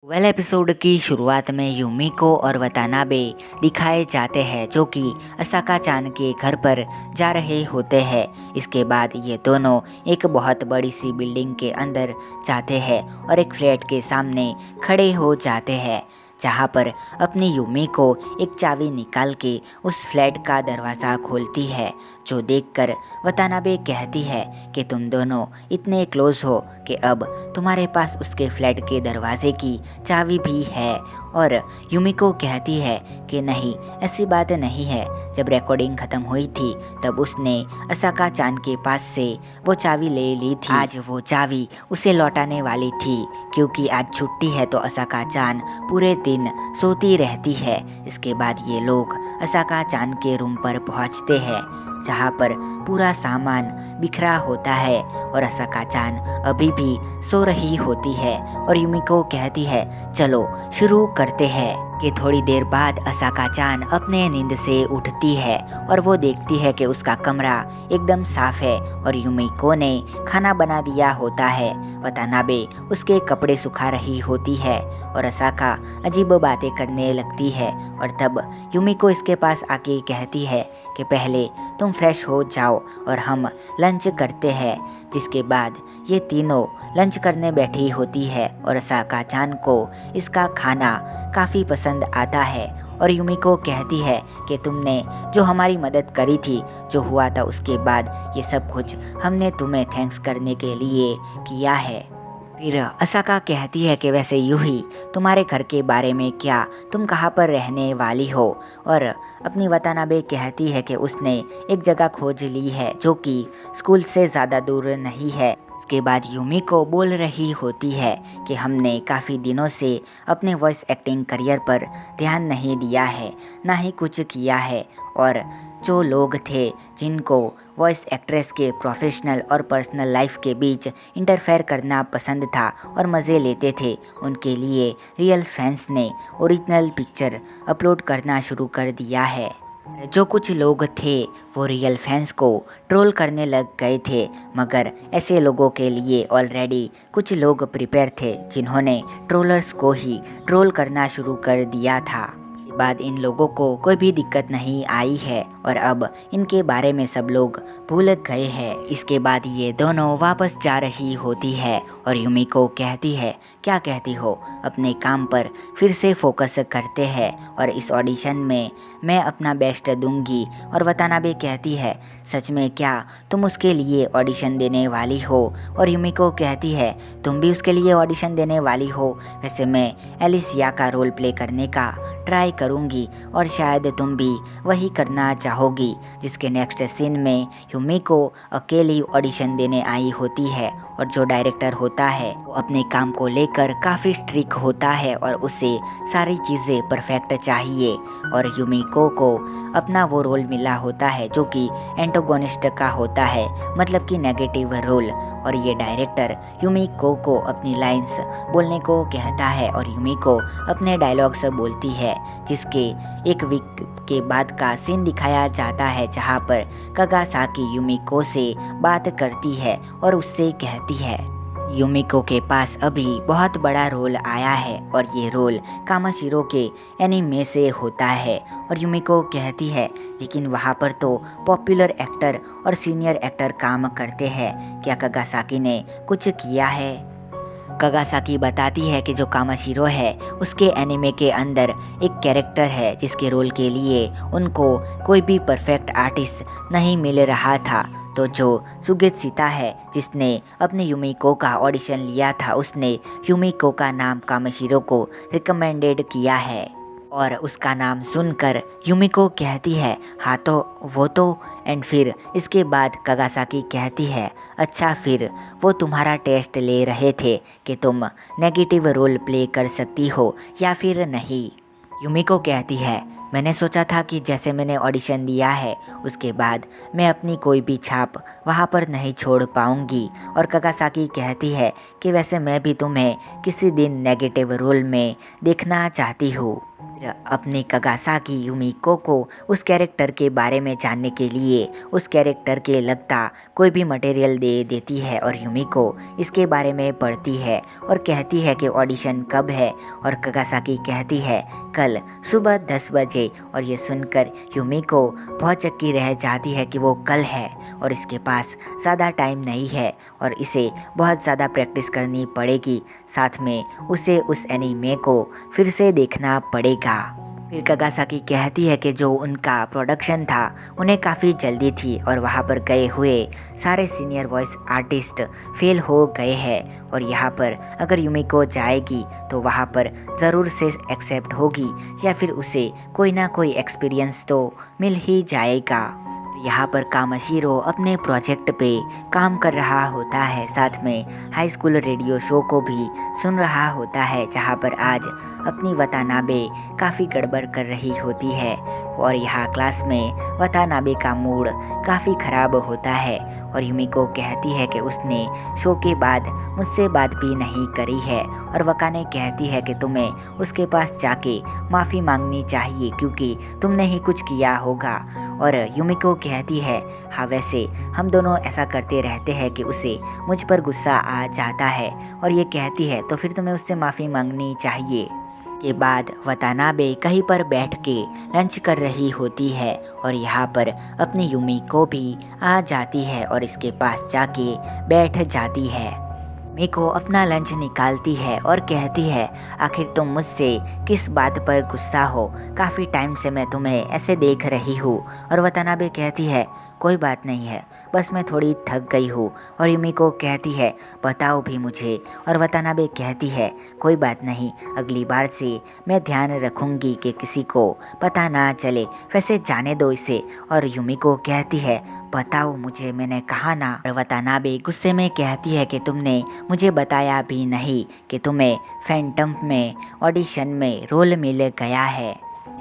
Episode की शुरुआत में यूमिको और वतानाबे दिखाए जाते हैं जो कि असाका चान के घर पर जा रहे होते हैं। इसके बाद ये दोनों एक बहुत बड़ी सी बिल्डिंग के अंदर जाते हैं और एक फ्लैट के सामने खड़े हो जाते हैं, जहाँ पर अपनी यूमिको एक चाबी निकाल के उस फ्लैट का दरवाज़ा खोलती है, जो देखकर वतानाबे कहती है कि तुम दोनों इतने क्लोज हो कि अब तुम्हारे पास उसके फ्लैट के दरवाजे की चाबी भी है। और यूमिको कहती है कि नहीं, ऐसी बात नहीं है। जब रिकॉर्डिंग ख़त्म हुई थी तब उसने असाका चान के पास से वो चाबी ले ली थी। आज वो चाबी उसे लौटाने वाली थी, क्योंकि आज छुट्टी है तो असाका चान पूरे दिन सोती रहती है। इसके बाद ये लोग असाका चान के रूम पर पहुंचते हैं, जहाँ पर पूरा सामान बिखरा होता है और असाका चान अभी भी सो रही होती है। और यूमिको कहती है चलो शुरू करते हैं। कि थोड़ी देर बाद असाका चान अपने नींद से उठती है और वो देखती है कि उसका कमरा एकदम साफ है और यूमिको ने खाना बना दिया होता है। वतानाबे उसके कपड़े सुखा रही होती है और असाका अजीब बातें करने लगती है। और तब यूमिको इसके पास आके कहती है कि पहले तुम फ्रेश हो जाओ और हम लंच करते हैं। जिसके बाद ये तीनों लंच करने बैठी होती है और असाका चान को इसका खाना काफ़ी पसंद आता है। और यूमिको कहती है कि तुमने जो हमारी मदद करी थी, जो हुआ था उसके बाद ये सब कुछ हमने तुम्हें थैंक्स करने के लिए किया है। फिर असाका कहती है कि वैसे यूं ही तुम्हारे घर के बारे में क्या, तुम कहाँ पर रहने वाली हो। और अपनी वतानाबे कहती है कि उसने एक जगह खोज ली है जो कि स्कूल से ज़्यादा दूर नहीं है। के बाद यूमिको बोल रही होती है कि हमने काफ़ी दिनों से अपने वॉइस एक्टिंग करियर पर ध्यान नहीं दिया है, ना ही कुछ किया है। और जो लोग थे जिनको वॉइस एक्ट्रेस के प्रोफेशनल और पर्सनल लाइफ के बीच इंटरफेयर करना पसंद था और मज़े लेते थे, उनके लिए रियल फैंस ने ओरिजिनल पिक्चर अपलोड करना शुरू कर दिया है। जो कुछ लोग थे वो रियल फैंस को ट्रोल करने लग गए थे, मगर ऐसे लोगों के लिए ऑलरेडी कुछ लोग प्रिपेयर थे जिन्होंने ट्रोलर्स को ही ट्रोल करना शुरू कर दिया था। बाद इन लोगों को कोई भी दिक्कत नहीं आई है और अब इनके बारे में सब लोग भूल गए हैं। इसके बाद ये दोनों वापस जा रही होती है और यूमिको कहती है क्या कहती हो, अपने काम पर फिर से फोकस करते हैं और इस ऑडिशन में मैं अपना बेस्ट दूंगी। और वतानाबे कहती है सच में क्या तुम उसके लिए ऑडिशन देने वाली हो। और यूमिको कहती है तुम भी उसके लिए ऑडिशन देने वाली हो। वैसे मैं एलिसिया का रोल प्ले करने का ट्राई करूंगी और शायद तुम भी वही करना चाहोगी। जिसके नेक्स्ट सीन में यूमिको अकेली ऑडिशन देने आई होती है और जो डायरेक्टर होता है वो अपने काम को लेकर काफ़ी स्ट्रिक्ट होता है और उसे सारी चीज़ें परफेक्ट चाहिए। और यूमिको को अपना वो रोल मिला होता है जो कि एंटागोनिस्ट का होता है, मतलब कि नेगेटिव रोल। और ये डायरेक्टर यूमिको को अपनी लाइंस बोलने को कहता है और यूमिको अपने डायलॉग्स बोलती है। जिसके एक वीक के बाद का सीन दिखाया जाता है जहाँ पर कगासाकी यूमिको से बात करती है और उससे कहती है यूमिको के पास अभी बहुत बड़ा रोल आया है और ये रोल कामाशीरो के एनीमे से होता है। और यूमिको कहती है लेकिन वहाँ पर तो पॉपुलर एक्टर और सीनियर एक्टर काम करते हैं, क्या कगासाकी ने कुछ किया है। कगासाकी बताती है कि जो कामाशीरो है उसके एनिमे के अंदर एक कैरेक्टर है जिसके रोल के लिए उनको कोई भी परफेक्ट आर्टिस्ट नहीं मिल रहा था। तो जो सुगेत्सिता है जिसने अपने यूमिको का ऑडिशन लिया था, उसने यूमिको का नाम कामाशीरो को रिकमेंडेड किया है। और उसका नाम सुनकर यूमिको कहती है हाँ तो वो तो। एंड फिर इसके बाद कगासाकी कहती है अच्छा फिर वो तुम्हारा टेस्ट ले रहे थे कि तुम नेगेटिव रोल प्ले कर सकती हो या फिर नहीं। यूमिको कहती है मैंने सोचा था कि जैसे मैंने ऑडिशन दिया है उसके बाद मैं अपनी कोई भी छाप वहाँ पर नहीं छोड़ पाऊँगी। और कगासाकी कहती है कि वैसे मैं भी तुम्हें किसी दिन नेगेटिव रोल में देखना चाहती हूँ। अपने कगासाकी यूमिको को उस कैरेक्टर के बारे में जानने के लिए उस कैरेक्टर के लगता कोई भी मटेरियल दे देती है और यूमिको इसके बारे में पढ़ती है और कहती है कि ऑडिशन कब है और कगासाकी कहती है कल सुबह 10 बजे। और ये सुनकर यूमिको बहुत चक्की रह जाती है कि वो कल है और इसके पास ज़्यादा टाइम नहीं है और इसे बहुत ज़्यादा प्रैक्टिस करनी पड़ेगी, साथ में उसे उस एनीमे को फिर से देखना पड़ेगा। फिर कगासाकी कहती है कि जो उनका प्रोडक्शन था उन्हें काफ़ी जल्दी थी और वहाँ पर गए हुए सारे सीनियर वॉइस आर्टिस्ट फेल हो गए हैं और यहाँ पर अगर यूमिको जाएगी तो वहाँ पर ज़रूर से एक्सेप्ट होगी या फिर उसे कोई ना कोई एक्सपीरियंस तो मिल ही जाएगा। यहाँ पर कामाशीरो अपने प्रोजेक्ट पे काम कर रहा होता है, साथ में हाई स्कूल रेडियो शो को भी सुन रहा होता है जहाँ पर आज अपनी वतानाबे काफ़ी गड़बड़ कर रही होती है और यहाँ क्लास में वतानाबे का मूड काफ़ी ख़राब होता है और यूमिको कहती है कि उसने शो के बाद मुझसे बात भी नहीं करी है और वकाने कहती है कि तुम्हें उसके पास जाके माफ़ी मांगनी चाहिए क्योंकि तुमने ही कुछ किया होगा। और यूमिको कहती है हाँ वैसे हम दोनों ऐसा करते रहते हैं कि उसे मुझ पर गुस्सा आ जाता है और ये कहती है तो फिर तुम्हें उससे माफ़ी मांगनी चाहिए। के बाद वतानाबे कहीं पर बैठ के लंच कर रही होती है और यहाँ पर अपनी यूमिको भी आ जाती है और इसके पास जाके बैठ जाती है। मीको अपना लंच निकालती है और कहती है आखिर तुम मुझसे किस बात पर गुस्सा हो, काफ़ी टाइम से मैं तुम्हें ऐसे देख रही हूँ। और वतानाबे कहती है कोई बात नहीं है, बस मैं थोड़ी थक गई हूँ। और यूमिको कहती है बताओ भी मुझे। और वतानाबे कहती है कोई बात नहीं, अगली बार से मैं ध्यान रखूँगी कि किसी को पता ना चले, वैसे जाने दो इसे। और यूमिको कहती है बताओ मुझे, मैंने कहा ना। और वतानाबे गुस्से में कहती है कि तुमने मुझे बताया भी नहीं कि तुम्हें फैंटम में ऑडिशन में रोल मिल गया है,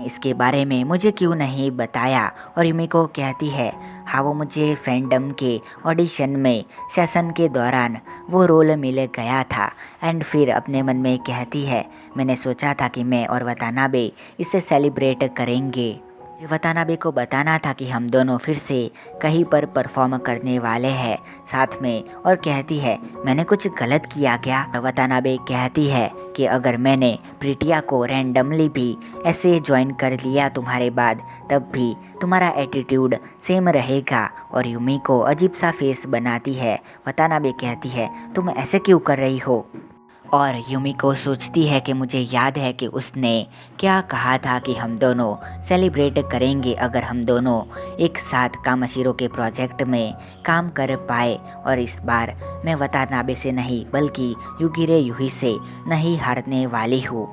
इसके बारे में मुझे क्यों नहीं बताया। और यूमिको कहती है हाँ वो मुझे फैंडम के ऑडिशन में सेशन के दौरान वो रोल मिल गया था। एंड फिर अपने मन में कहती है मैंने सोचा था कि मैं और वतानाबे इसे सेलिब्रेट करेंगे। मुझे वतानाबे को बताना था कि हम दोनों फिर से कहीं पर परफॉर्म करने वाले हैं साथ में। और कहती है मैंने कुछ गलत किया क्या। वतानाबे कहती है कि अगर मैंने प्रीटिया को रैंडमली भी ऐसे ज्वाइन कर लिया तुम्हारे बाद तब भी तुम्हारा एटीट्यूड सेम रहेगा। और यूमिको अजीब सा फेस बनाती है। वतानाबे कहती है तुम ऐसे क्यों कर रही हो। और यूमिको सोचती है कि मुझे याद है कि उसने क्या कहा था कि हम दोनों सेलिब्रेट करेंगे अगर हम दोनों एक साथ कामाशीरो के प्रोजेक्ट में काम कर पाए। और इस बार मैं वतानाबे से नहीं बल्कि युगिरे यूही से नहीं हारने वाली हूँ।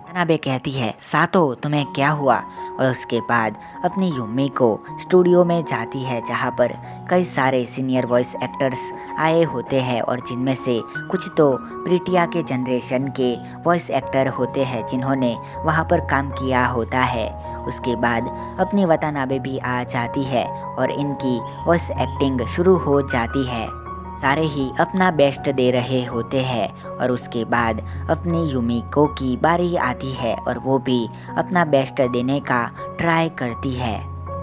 वतानाबे कहती है सातो तुम्हें क्या हुआ। और उसके बाद अपनी यूमिको स्टूडियो में जाती है जहाँ पर कई सारे सीनियर वॉइस एक्टर्स आए होते हैं और जिनमें से कुछ तो प्रीटिया के जनरेशन के वॉइस एक्टर होते हैं जिन्होंने वहाँ पर काम किया होता है। उसके बाद अपनी वतानाबे भी आ जाती है और इनकी वॉइस एक्टिंग शुरू हो जाती है। सारे ही अपना बेस्ट दे रहे होते हैं और उसके बाद अपनी यूमिको की बारी आती है और वो भी अपना बेस्ट देने का ट्राई करती है।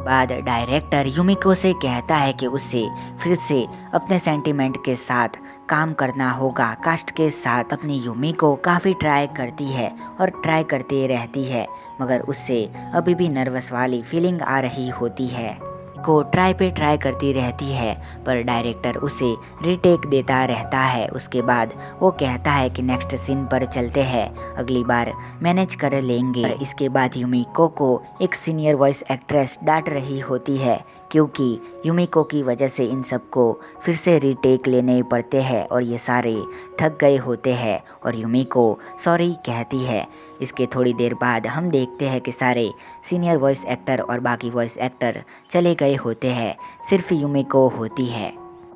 बाद डायरेक्टर यूमिको से कहता है कि उसे फिर से अपने सेंटिमेंट के साथ काम करना होगा कास्ट के साथ। अपनी यूमिको काफ़ी ट्राई करती है और ट्राई करते रहती है मगर उससे अभी भी नर्वस वाली फीलिंग आ रही होती है। को ट्राई पे ट्राई करती रहती है पर डायरेक्टर उसे रीटेक देता रहता है। उसके बाद वो कहता है कि नेक्स्ट सीन पर चलते हैं, अगली बार मैनेज कर लेंगे। इसके बाद यूमिको को एक सीनियर वॉइस एक्ट्रेस डांट रही होती है क्योंकि यूमिको की वजह से इन सबको फिर से रीटेक लेने पड़ते हैं और ये सारे थक गए होते हैं और यूमिको सॉरी कहती है। इसके थोड़ी देर बाद हम देखते हैं कि सारे सीनियर वॉइस एक्टर और बाकी वॉइस एक्टर चले गए होते हैं, सिर्फ यूमिको होती है।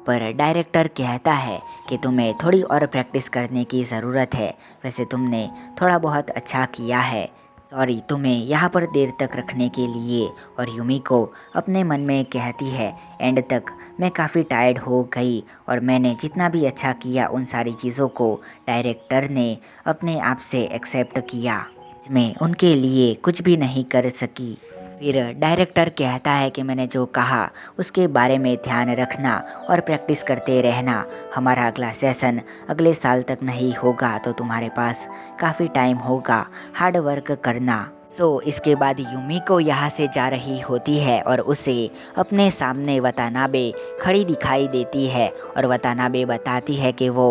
पर डायरेक्टर कहता है कि तुम्हें थोड़ी और प्रैक्टिस करने की ज़रूरत है, वैसे तुमने थोड़ा बहुत अच्छा किया है, सॉरी तुम्हें यहाँ पर देर तक रखने के लिए। और यूमिको अपने मन में कहती है एंड तक मैं काफ़ी टायर्ड हो गई और मैंने जितना भी अच्छा किया उन सारी चीज़ों को डायरेक्टर ने अपने आप से एक्सेप्ट किया। इसमें उनके लिए कुछ भी नहीं कर सकी। फिर डायरेक्टर कहता है कि मैंने जो कहा उसके बारे में ध्यान रखना और प्रैक्टिस करते रहना। हमारा अगला सेशन अगले साल तक नहीं होगा तो तुम्हारे पास काफ़ी टाइम होगा हार्ड वर्क करना। तो इसके बाद यूमिको यहाँ से जा रही होती है और उसे अपने सामने वतानाबे खड़ी दिखाई देती है और वतानाबे बताती है कि वो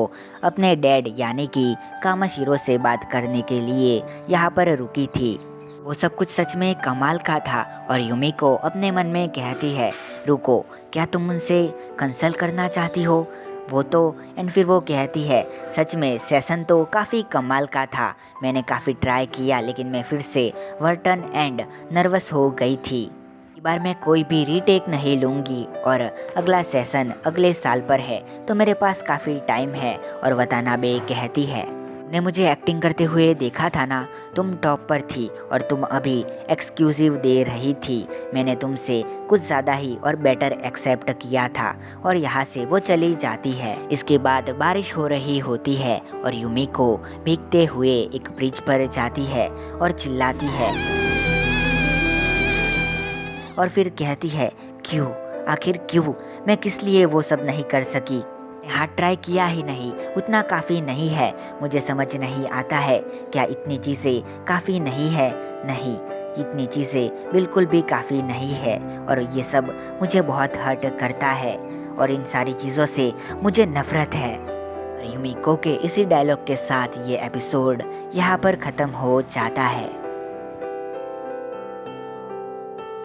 अपने डैड यानी कि कामाशीरो से बात करने के लिए यहाँ पर रुकी थी। वो सब कुछ सच में कमाल का था और यूमिको अपने मन में कहती है, रुको, क्या तुम मुझसे कंसल्ट करना चाहती हो? वो तो एंड फिर वो कहती है, सच में सेशन तो काफ़ी कमाल का था। मैंने काफ़ी ट्राई किया लेकिन मैं फिर से वर्टन एंड नर्वस हो गई थी। इस बार मैं कोई भी रीटेक नहीं लूँगी और अगला सेशन अगले साल पर है तो मेरे पास काफ़ी टाइम है। और वतानाबे कहती है, ने मुझे एक्टिंग करते हुए देखा था ना, तुम टॉप पर थी और तुम अभी एक्सक्यूजिव दे रही थी। मैंने तुमसे कुछ ज़्यादा ही और बेटर एक्सेप्ट किया था। और यहाँ से वो चली जाती है। इसके बाद बारिश हो रही होती है और यूमिको भीगते हुए एक ब्रिज पर जाती है और चिल्लाती है और फिर कहती है, क्यों, आखिर क्यों, मैं किस लिए वो सब नहीं कर सकी? हाथ ट्राई किया ही नहीं, उतना काफ़ी नहीं है। मुझे समझ नहीं आता है, क्या इतनी चीज़ें काफ़ी नहीं है? नहीं, इतनी चीज़ें बिल्कुल भी काफ़ी नहीं है और ये सब मुझे बहुत हर्ट करता है और इन सारी चीज़ों से मुझे नफ़रत है। और यूमिको के इसी डायलॉग के साथ ये एपिसोड यहाँ पर ख़त्म हो जाता है।